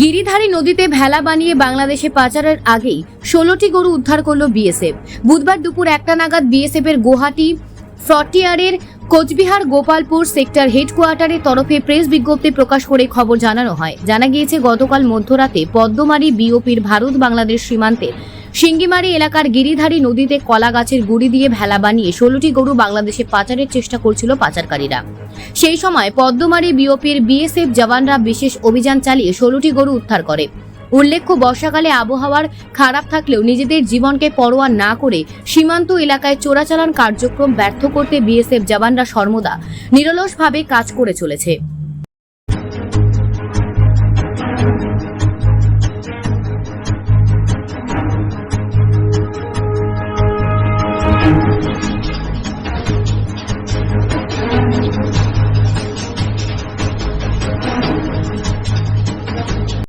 গিরিধারী নদীতে ভেলা বানিয়ে বাংলাদেশে পাচারের আগেই 16টি গরু উদ্ধার করল বিএসএফ। বুধবার দুপুর 1টা নাগাদ বিএসএফ এর গুয়াহাটি ফ্রন্টিয়ারের কোচবিহার গোপালপুর সেক্টর হেডকোয়ার্টারের তরফে প্রেস বিজ্ঞপ্তি প্রকাশ করে খবর জানানো হয়। জানা গিয়েছে, গতকাল মধ্যরাতে পদ্মমারি বিওপির ভারত বাংলাদেশ সীমান্তে সিঙ্গিমারি এলাকার গিরিধারী নদীতে কলা গাছের গুড়ি দিয়ে ভেলা বানিয়ে 16টি গরু বাংলাদেশে পাচারের চেষ্টা করছিল পাচারকারীরা। সেই সময় পদ্মমারি বিওপির বিএসএফ জওয়ানরা বিশেষ অভিযান চালিয়ে 16টি গরু উদ্ধার করে। উল্লেখ্য, বর্ষাকালে আবহাওয়ার খারাপ থাকলেও নিজেদের জীবনকে পরোয়া না করে সীমান্ত এলাকায় চোরাচালান কার্যক্রম ব্যর্থ করতে বিএসএফ জওয়ানরা সর্বদা নিরলসভাবে কাজ করে চলেছে।